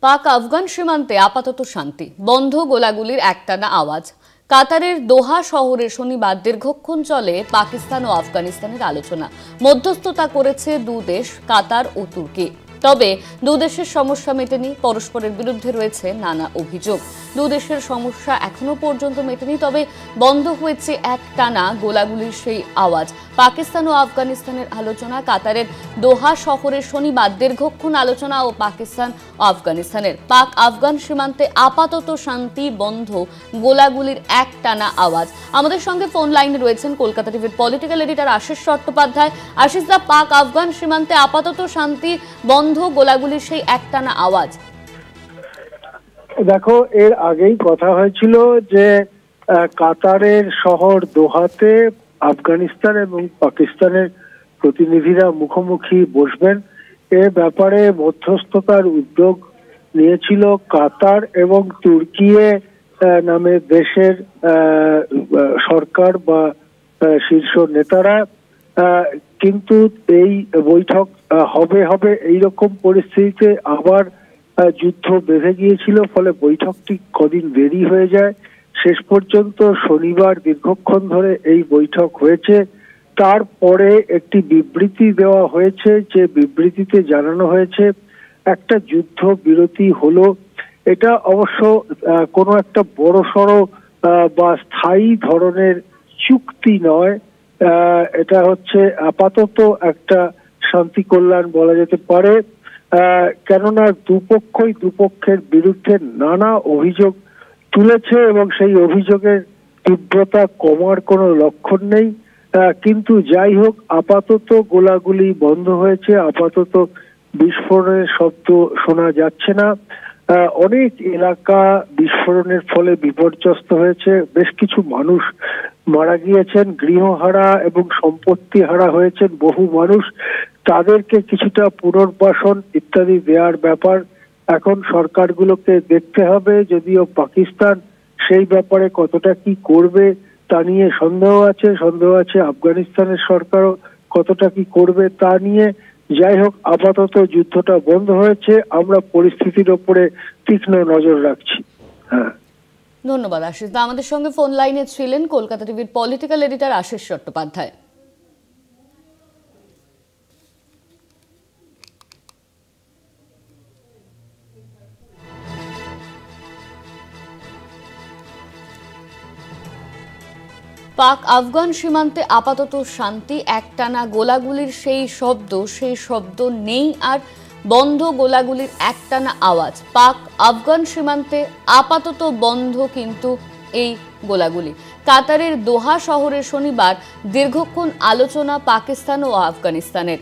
পাক আফগান সীমান্তে আপাতত শান্তি, বন্ধ গোলাগুলির একটানা আওয়াজ। কাতারের দোহা শহরে শনিবার দীর্ঘক্ষণ চলে পাকিস্তান ও আফগানিস্তানের আলোচনা। মধ্যস্থতা করেছে দুদেশ, কাতার ও তুর্কি। তবে দুদেশের সমস্যা মেটেনি, পরস্পরের বিরুদ্ধে রয়েছে নানা অভিযোগ। দুদেশের সমস্যা এখনো পর্যন্ত মেটেনি, তবে বন্ধ হয়েছে একটানা গোলাগুলির সেই আওয়াজ। পাকিস্তান ও আফগানিস্তানের আলোচনা। কাতারের দোহা শহরে শনিবার দীর্ঘক্ষণ আলোচনা ও পাকিস্তান ও আফগানিস্তানের। পাক আফগান সীমান্তে আপাতত শান্তি, বন্ধ গোলাগুলির একটানা আওয়াজ। আমাদের সঙ্গে ফোন লাইনে রয়েছেন কলকাতা টিভির পলিটিক্যাল এডিটর আশিস চট্টোপাধ্যায়। আশিস দা, পাক আফগান সীমান্তে আপাতত শান্তি, বন্ধ গোলাগুলির সেই একটানা আওয়াজ। দেখো, এর আগেই কথা হয়েছিল যে কাতারের শহর দোহাতে আফগানিস্তান এবং পাকিস্তানের প্রতিনিধিরা মুখোমুখি বসবেন। এ ব্যাপারে মধ্যস্থতার উদ্যোগ নিয়েছিল কাতার এবং তুর্কি নামে দেশের সরকার বা শীর্ষ নেতারা। কিন্তু এই বৈঠক হবে এইরকম পরিস্থিতিতে আবার যুদ্ধ বেঁধে গিয়েছিল, ফলে বৈঠকটি কদিন দেরি হয়ে যায়। শেষ পর্যন্ত শনিবার দীর্ঘক্ষণ ধরে এই বৈঠক হয়েছে। তারপরে একটি বিবৃতি দেওয়া হয়েছে, যে বিবৃতিতে জানানো হয়েছে একটা যুদ্ধ বিরতি হলো। এটা অবশ্য কোনো একটা বড়সড় বা স্থায়ী ধরনের চুক্তি নয়, এটা হচ্ছে আপাতত একটা শান্তি কল্যাণ বলা যেতে পারে। কেননা দুপক্ষই দুপক্ষের বিরুদ্ধে নানা অভিযোগ তুলেছে এবং সেই অভিযোগের তীব্রতা কমার কোনো লক্ষণ নেই। কিন্তু যাই হোক, আপাতত গোলাগুলি বন্ধ হয়েছে, আপাতত বিস্ফোরণের শব্দ শোনা যাচ্ছে না। অনেক এলাকা বিস্ফোরণের ফলে বিপর্যস্ত হয়েছে, বেশ কিছু মানুষ মারা গিয়েছেন, গৃহহারা এবং সম্পত্তি হারা হয়েছেন বহু মানুষ। তাদেরকে কিছুটা পুনর্বাসন ইত্যাদি দেওয়ার ব্যাপার এখন সরকারগুলোকে দেখতে হবে। যদিও পাকিস্তান সেই ব্যাপারে কতটা কি করবে তা নিয়ে সন্দেহ আছে। আফগানিস্তানের সরকারও কতটা কি করবে তা নিয়ে। যাই হোক, আপাতত যুদ্ধটা বন্ধ হয়েছে। আমরা পরিস্থিতির ওপরে তীক্ষ্ণ নজর রাখছি। হ্যাঁ, ধন্যবাদ আশিস দা। আমাদের সঙ্গে ফোন লাইনে ছিলেন কলকাতা টিভির পলিটিক্যাল এডিটর আশিস চট্টোপাধ্যায়। পাক আফগান সীমান্তে আপাতত শান্তি, একটানা গোলাগুলির সেই শব্দ নেই, আর বন্ধ গোলাগুলির একটানা আওয়াজ। পাক আফগান সীমান্তে আপাতত বন্ধ কিন্তু এই গোলাগুলি। কাতারের দোহা শহরে শনিবার দীর্ঘক্ষণ আলোচনা পাকিস্তান ও আফগানিস্তানের।